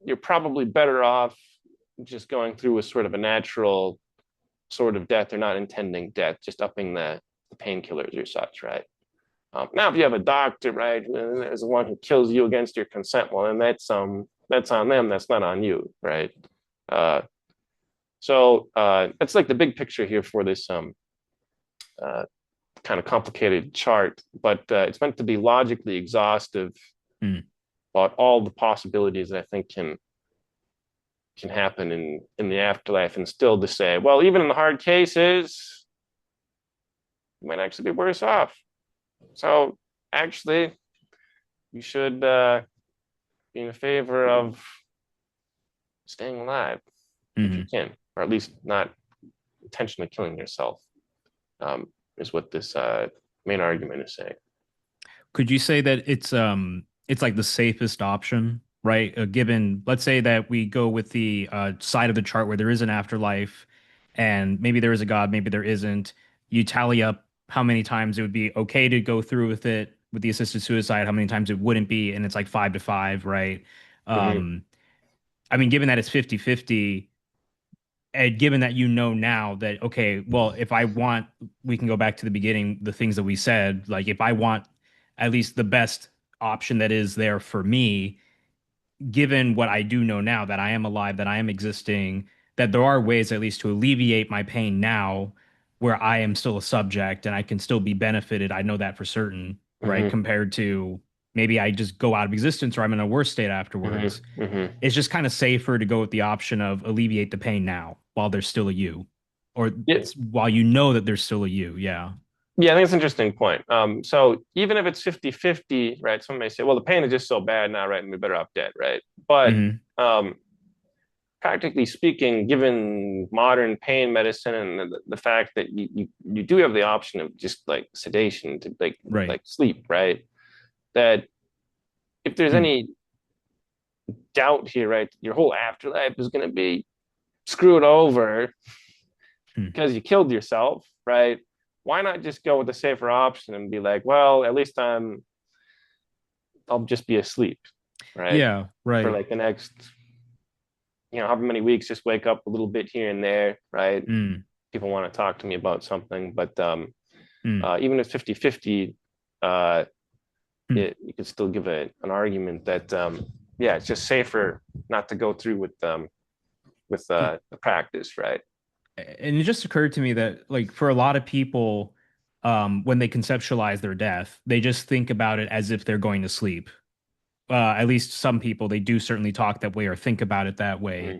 you're probably better off just going through with sort of a natural sort of death or not intending death, just upping the painkillers or such, right? Now, if you have a doctor, right, and there's the one who kills you against your consent, well, then that's on them. That's not on you, right? Uh, so that's like the big picture here for this uh, kind of complicated chart, but it's meant to be logically exhaustive Mm. about all the possibilities that I think can happen in the afterlife, and still to say, well, even in the hard cases, you might actually be worse off. So actually, you should be in favor of staying alive if you Hmm. can, or at least not intentionally killing yourself, um, is what this main argument is saying. Could you say that it's like the safest option, right? Given, let's say that we go with the side of the chart where there is an afterlife, and maybe there is a God, maybe there isn't. You tally up how many times it would be okay to go through with it with the assisted suicide, how many times it wouldn't be, and it's like 5 to 5, right? Mm-hmm. Um, I mean, given that it's 50-50, and given that you know now that, okay, well, if I want, we can go back to the beginning, the things that we said, like if I want at least the best option that is there for me, given what I do know now, that I am alive, that I am existing, that there are ways at least to alleviate my pain now where I am still a subject and I can still be benefited. I know that for certain, right? Mm-hmm. Compared to maybe I just go out of existence or I'm in a worse state afterwards. Mm-hmm. Mm-hmm. It's just kind of safer to go with the option of alleviate the pain now while there's still a you, or Yeah, while you know that there's still a you. Yeah. yeah, I think it's an interesting point. So even if it's 50-50, right, some may say, well, the pain is just so bad now, right, and we're better off dead, right? But Hmm. um, practically speaking, given modern pain medicine and the fact that you do have the option of just like sedation to Right. like sleep, right? That if there's Hmm. any doubt here, right, your whole afterlife is going to be screwed over Hmm. because you killed yourself, right? Why not just go with the safer option and be like, well, at least I'll just be asleep, right? Yeah. For Right. like the next, however many weeks, just wake up a little bit here and there, right? Mm. People want to talk to me about something, but Mm. even if 50-50, uh, Hmm. you could still give an argument that, yeah, it's just safer not to go through with the practice, right? And it just occurred to me that like for a lot of people, when they conceptualize their death, they just think about it as if they're going to sleep. At least some people, they do certainly talk that way or think about it that way. Mm-hmm.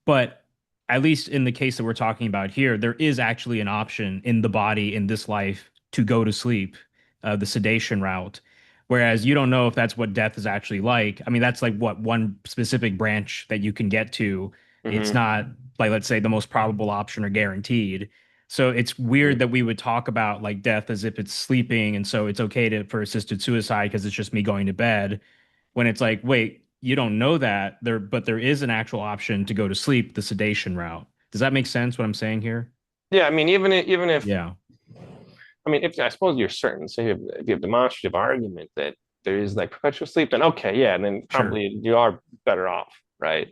But at least in the case that we're talking about here, there is actually an option in the body in this life to go to sleep, the sedation route. Whereas you don't know if that's what death is actually like. I mean, that's like what one specific branch that you can get to. It's Mm-hmm. not like, let's say, the most probable option or guaranteed. So it's weird that we would talk about like death as if it's sleeping, and so it's okay to for assisted suicide because it's just me going to bed when it's like, wait, you don't know that there, but there is an actual option to go to sleep, the sedation route. Does that make sense what I'm saying here? Yeah, I mean, even if Yeah, I mean, if I suppose you're certain, say if you have demonstrative argument that there is like perpetual sleep, then okay, yeah, and then sure. probably you are better off, right?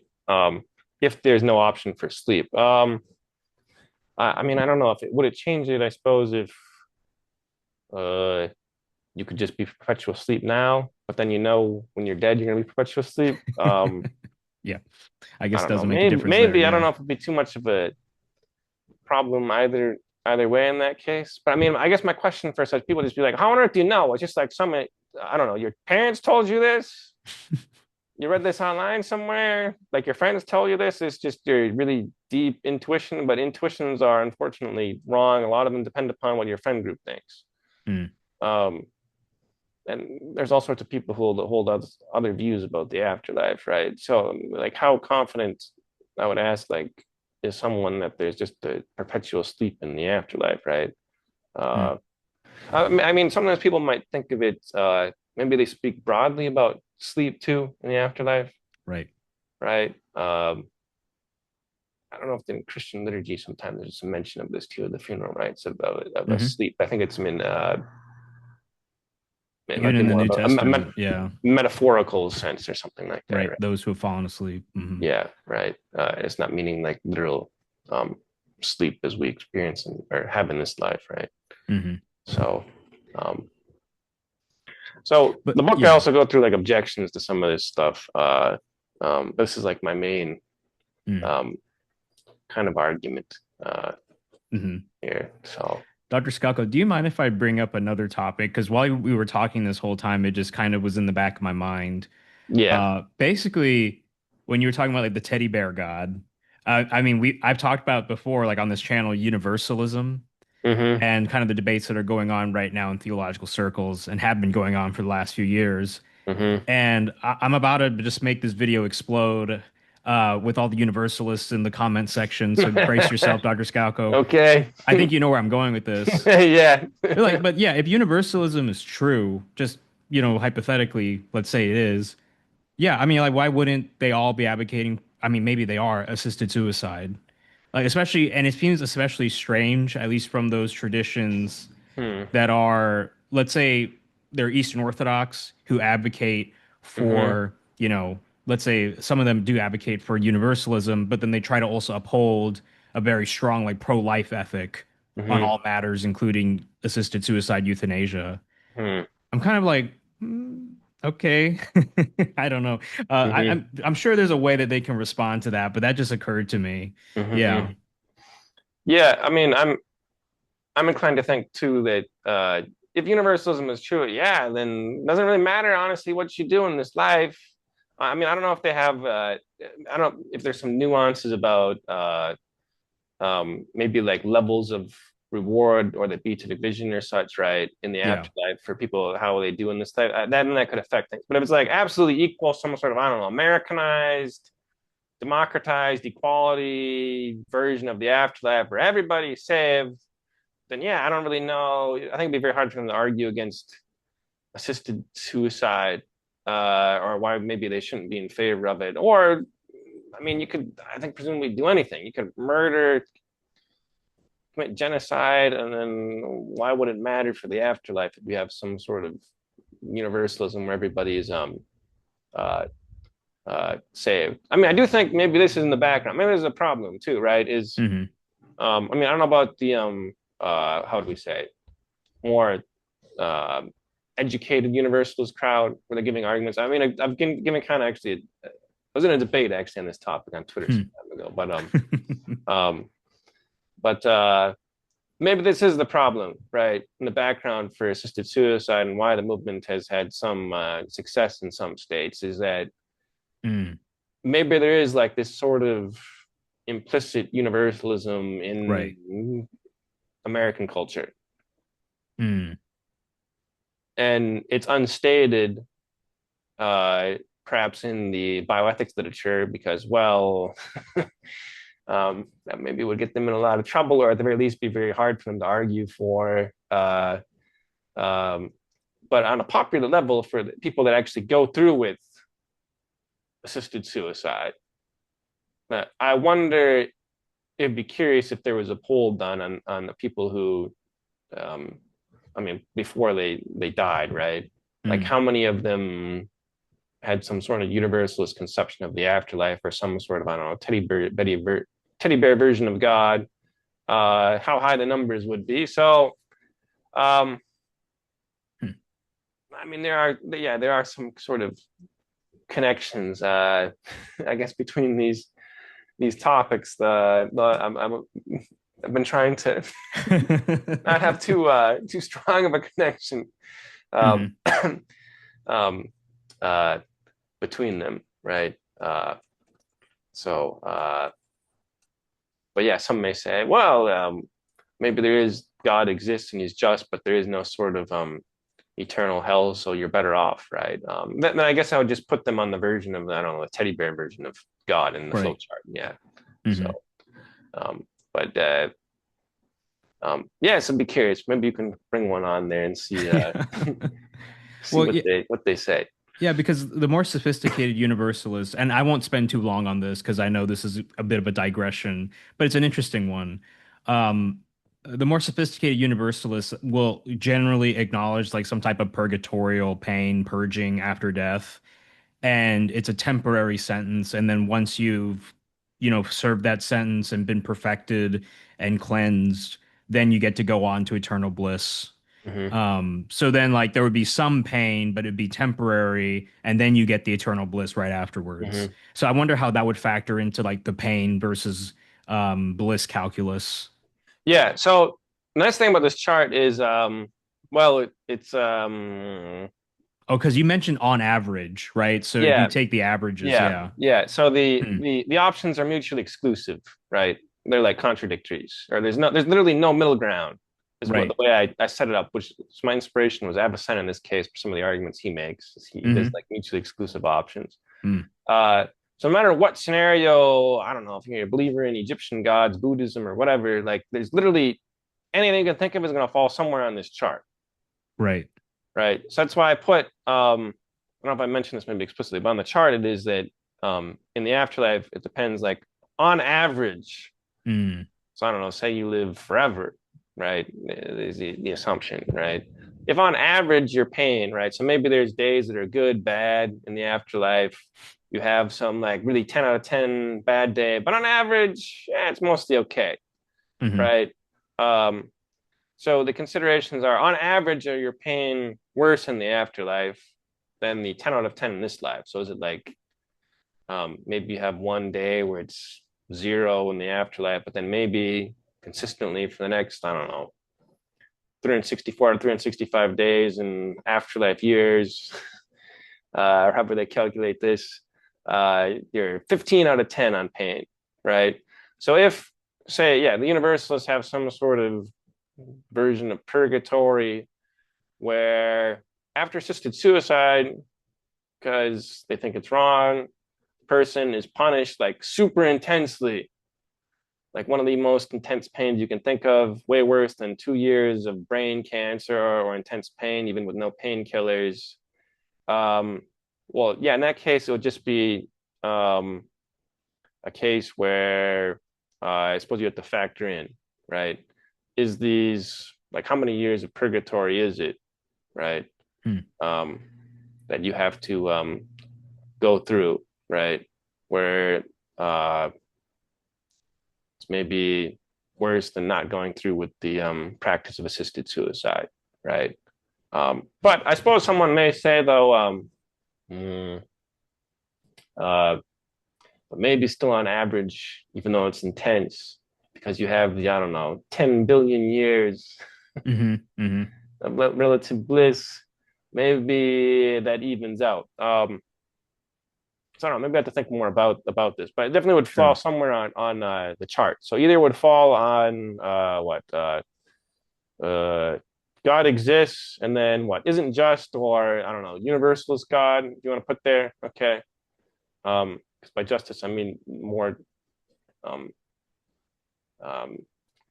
If there's no option for sleep. I mean, I don't know if it would it change it, I suppose, if uh you could just be perpetual sleep now, but then when you're dead, you're gonna be perpetual sleep. Yeah, I I guess it don't know. doesn't make a difference there. Maybe I don't Yeah, know if it'd be too much of a problem either way in that case. But I mean, I guess my question for such people just be like, how on earth do you know? It's just like I don't know, your parents told you this, you read this online somewhere, like your friends tell you this. It's just your really deep intuition, but intuitions are unfortunately wrong. A lot of them depend upon what your friend group thinks. mm, Um, and there's all sorts of people who hold other views about the afterlife, right? So, like, how confident, I would ask, like, is someone that there's just a perpetual sleep in the afterlife, right? mm, Uh, I mean, sometimes people might think of it. maybe they speak broadly about sleep too in the afterlife, Right. right? I don't know if in Christian liturgy sometimes there's some mention of this too, the funeral rites of a Hmm. sleep. I think it's in it might Even be in the more New of Testament, yeah. metaphorical sense or something like that, Right. right? Those who have fallen asleep. Hmm. Yeah, right. It's not meaning like literal um, sleep as we experience or have in this life, right? Hmm. So, um, so But the book I yeah. also go through like objections to some of this stuff. This is like my main Mm. um, kind of argument Hmm. here. So, Dr. Skalko, do you mind if I bring up another topic? Because while we were talking this whole time, it just kind of was in the back of my mind. yeah. Basically, when you were talking about like the teddy bear god, I mean, I've talked about before, like on this channel, Universalism Mm-hmm. and kind of the debates that are going on right now in theological circles and have been going on for the last few years. Mm-hmm. And I'm about to just make this video explode with all the universalists in the comment section. So brace yourself, Dr. Skalko. Okay. I think you know where I'm going with this. Yeah. Like, but yeah, if universalism is true, just, hypothetically, let's say it is, yeah, I mean, like, why wouldn't they all be advocating? I mean, maybe they are assisted suicide, like, especially, and it seems especially strange, at least from those traditions Hmm. that are, let's say, they're Eastern Orthodox who advocate Mm-hmm. for, let's say some of them do advocate for universalism, but then they try to also uphold a very strong, like, pro-life ethic on Mm-hmm. all matters, including assisted suicide, euthanasia. Hmm. I'm kind of like, okay, I don't know. Mm-hmm. I'm sure there's a way that they can respond to that, but that just occurred to me. Mm-hmm. Yeah. Yeah. I mean, I'm inclined to think too that if universalism is true, yeah, then it doesn't really matter honestly what you do in this life. I mean, I don't know if they have. I don't know if there's some nuances about maybe like levels of reward or the beatific vision or such, right, in the Yeah. afterlife for people how they do in this life. That could affect things. But if it's like absolutely equal, some sort of I don't know, Americanized, democratized, equality version of the afterlife where everybody's saved, then yeah, I don't really know. I think it'd be very hard for them to argue against assisted suicide, or why maybe they shouldn't be in favor of it. Or, I mean, you could, I think, presumably do anything. You could murder, commit genocide, and then why would it matter for the afterlife if we have some sort of universalism where everybody is uh, saved? I mean, I do think maybe this is in the background. Maybe there's a problem too, right? Hmm. I mean, I don't know about the how do we say, more uh, educated universalist crowd where they're giving arguments. I mean, I've given kind of actually, I was in a debate actually on this topic on Twitter some time ago, um, but maybe this is the problem, right? In the background for assisted suicide and why the movement has had some success in some states is that Mm. maybe there is like this sort of implicit universalism Right. in American culture, Mm. and it's unstated, uh, perhaps in the bioethics literature, because, well, that maybe would get them in a lot of trouble, or at the very least, be very hard for them to argue for. Um, but on a popular level, for the people that actually go through with assisted suicide, I wonder. It'd be curious if there was a poll done on the people who, um, I mean, before they died, right? Like Mm. how many of them had some sort of universalist conception of the afterlife or some sort of, I don't know, teddy bear version of God, how high the numbers would be. So, um, Hmm. I mean, there are some sort of connections, I guess, between these topics. I've been trying to not have too strong of a connection um, Hmm. um, uh, between them, right? So, but yeah, some may say, well, maybe there is God exists and he's just, but there is no sort of eternal hell, so you're better off, right? Then I guess I would just put them on the version of, I don't know, the teddy bear version of God in the Right. flowchart. Yeah. So, Hmm. um, but yeah, so be curious. Maybe you can bring one on there and see see Well, yeah, what they say. yeah, because the more sophisticated universalists, and I won't spend too long on this because I know this is a bit of a digression, but it's an interesting one. Um, the more sophisticated universalists will generally acknowledge like some type of purgatorial pain, purging after death, and it's a temporary sentence. And then once you've, served that sentence and been perfected and cleansed, then you get to go on to eternal bliss. Hmm. So then like there would be some pain, but it'd be temporary, and then you get the eternal bliss right afterwards. Hmm. So I wonder how that would factor into like the pain versus bliss calculus. Yeah. So the nice thing about this chart is, well, it's Oh, because you mentioned on average, right? So if you yeah, take the averages, yeah, yeah. yeah. So Hmm. the options are mutually exclusive, right? They're like contradictories, or there's literally no middle ground. Is what the Right. way I set it up, which my inspiration was Avicenna in this case for some of the arguments he makes. He does Hmm. like mutually exclusive options. Hmm. Uh, so no matter what scenario, I don't know if you're a believer in Egyptian gods, Buddhism, or whatever, like there's literally anything you can think of is going to fall somewhere on this chart, Right. right? So that's why I put, I don't know if I mentioned this maybe explicitly, but on the chart it is that in the afterlife it depends like on average. Mm. So I don't know, say you live forever, right? Is the assumption, right? If on average you're paying, right? So maybe there's days that are good, bad in the afterlife. You have some like really 10 out of 10 bad day, but on average, yeah, it's mostly okay, Hmm. right? Um, so the considerations are on average, are you paying worse in the afterlife than the 10 out of 10 in this life? So is it like maybe you have one day where it's zero in the afterlife, but then maybe consistently for the next, I don't know, 364 to 365 days in afterlife years, or however they calculate this, you're 15 out of 10 on pain, right? So if, say, yeah, the universalists have some sort of version of purgatory where after assisted suicide, because they think it's wrong, the person is punished like super intensely, like one of the most intense pains you can think of, way worse than 2 years of brain cancer or intense pain, even with no painkillers. Um, well, yeah, in that case, it would just be um, a case where I suppose you have to factor in, right? Is these like how many years of purgatory is it, right? Hmm. Um, that you have to go through, right? Where uh, it's maybe worse than not going through with the practice of assisted suicide, right? But I suppose someone may say though, mm, uh, but maybe still on average, even though it's intense, because you have the I don't know 10 billion years Hmm. Hmm. of relative bliss, maybe that evens out. So I don't know, maybe I have to think more about this, but it definitely would fall Sure. somewhere on the chart. So either would fall on what uh, God exists, and then what isn't just, or I don't know, universalist God. Do you want to put there? Okay, because by justice I mean more um, um,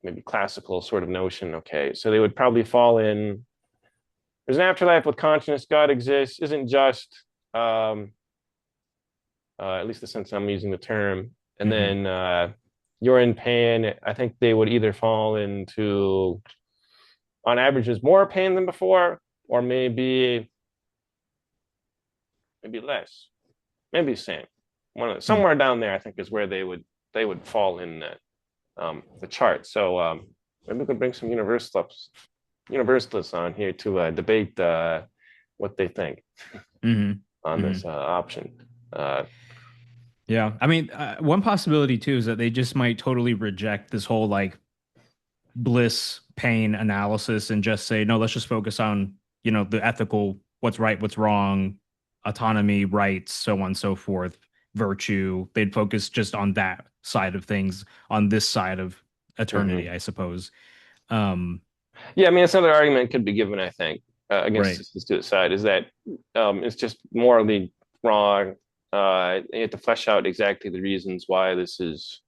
maybe classical sort of notion. Okay, so they would probably fall in. There's an afterlife with consciousness. God exists, isn't just. Um, at least the sense I'm using the term. And Hmm. then you're in pain. I think they would either fall into, on average, is more pain than before, or maybe less, maybe the same. Hmm. Somewhere down there, I think, is where they would fall in the chart. So maybe we could bring some universalists on here to debate what they think Hmm. on Hmm. this option. Uh, Yeah. I mean, one possibility too is that they just might totally reject this whole like bliss pain analysis and just say, no, let's just focus on, the ethical, what's right, what's wrong, autonomy, rights, so on and so forth, virtue. They'd focus just on that side of things, on this side of eternity, mhm. I suppose. Um, Yeah, I mean, it's another argument could be given, I think, against right. this side is that it's just morally wrong. You have to flesh out exactly the reasons why this is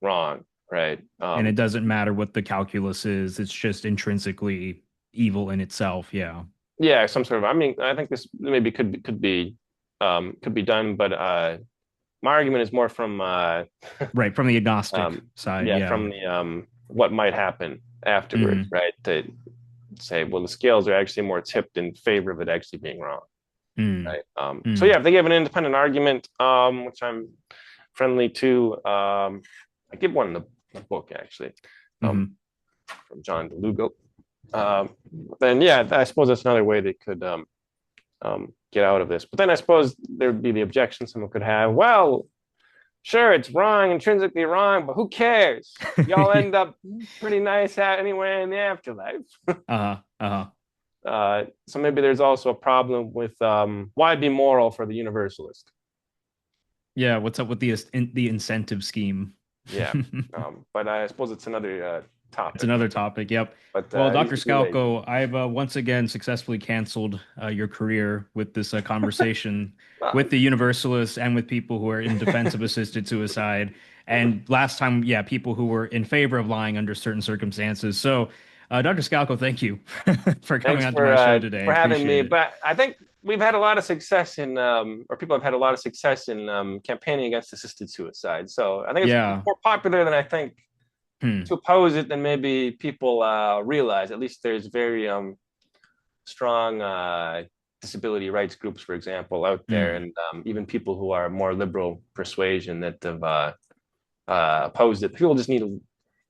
wrong, right? And it doesn't matter what the calculus is, it's just intrinsically evil in itself. Yeah. yeah, some sort of. I mean, I think this maybe could be done, but my argument is more from Right, from the agnostic um, side. yeah, Yeah. from the what might happen afterwards, Mm, right? To say, well, the scales are actually more tipped in favor of it actually being wrong, mm, right? So mm, yeah, if they give an independent argument, which I'm friendly to, I give one in the book actually, um, mm. from John DeLugo. Um, then yeah, I suppose that's another way they could get out of this. But then I suppose there would be the objection someone could have. Well, sure, it's wrong, intrinsically wrong, but who cares? Y'all Yeah. end up pretty nice out anyway in the afterlife. Uh-huh. Uh-huh. So maybe there's also a problem with why be moral for the universalist? Yeah, what's up with the incentive scheme? Yeah, but I suppose it's another It's topic. another topic. Yep. But Well, he's Dr. too lazy. Skalko, I've once again successfully canceled your career with this conversation with Well, the Universalists and with people who are in defense of assisted suicide. And last time, yeah, people who were in favor of lying under certain circumstances. So, Dr. Skalko, thank you for coming thanks on to my show today. I for having me. appreciate it. But I think we've had a lot of success in, or people have had a lot of success in campaigning against assisted suicide. So I think it's Yeah. more popular than I think Hmm. to oppose it than maybe people realize. At least there's very strong disability rights groups, for example, out there, Hmm. and even people who are more liberal persuasion that have opposed it. People just need to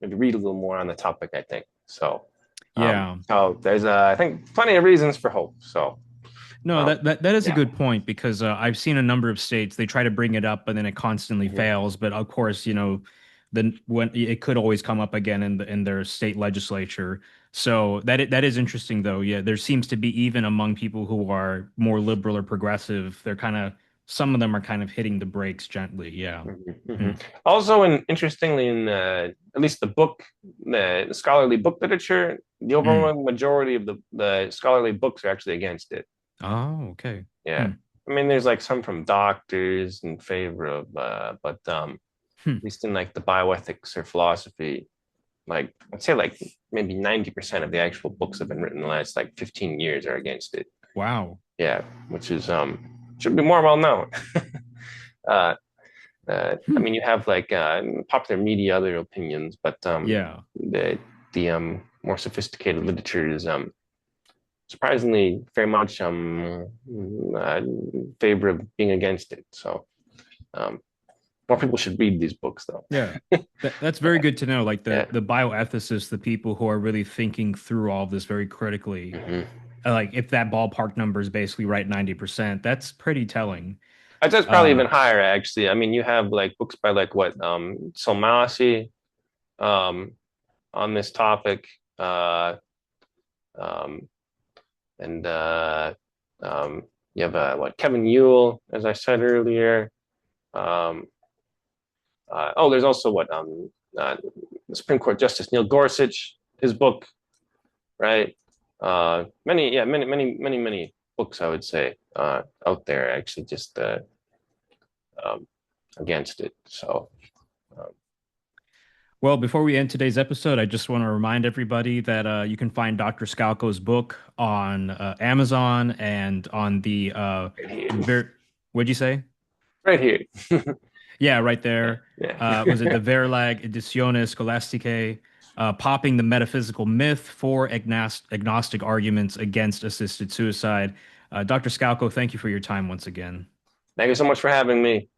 maybe read a little more on the topic, I think. So, Yeah. there's, I think, plenty of reasons for hope. So, No, um, that is a yeah. good point because I've seen a number of states they try to bring it up, but then it constantly Mhm. fails. But of course, then when it could always come up again in their state legislature. So that is interesting, though. Yeah, there seems to be even among people who are more liberal or progressive, they're kind of some of them are kind of hitting the brakes gently. Yeah. Mhm, Hmm. mhm. Also, interestingly, in at least the scholarly book literature, the Mm. overwhelming majority of the scholarly books are actually against it. Oh, okay. Yeah, Hmm. I mean, there's like some from doctors in favor of, but Hmm. at least in like the bioethics or philosophy, like I'd say like maybe 90% of the actual books have been written in the last like 15 years are against it. Wow. Yeah, which is should be more well known. uh, I Hmm. mean, you have like popular media other opinions, but Yeah. the more sophisticated literature is surprisingly very much favor of being against it. So um, more people should read these books, though. Yeah. That's very good to know. Like Yeah. the bioethicists, the people who are really thinking through all of this very critically. Hmm. Like if that ballpark number is basically right 90%, that's pretty telling. I'd say it's probably Uh even higher, actually. I mean, you have like books by like what Solmasi um, on this topic, um, and you have what Kevin Yule, as I said earlier. Um, oh, there's also what Supreme Court Justice Neil Gorsuch, his book, right? Many books I would say out there actually just um, against it. So um, well, before we end today's episode, I just want to remind everybody that you can find Dr. Skalko's book on Amazon and on the right here, ver what'd you say? right here. Yeah, right there. Was it the Yeah. Verlag Edizione Scolastiche, popping the metaphysical myth for agnostic arguments against assisted suicide? Dr. Skalko, thank you for your time once again. Thank you so much for having me.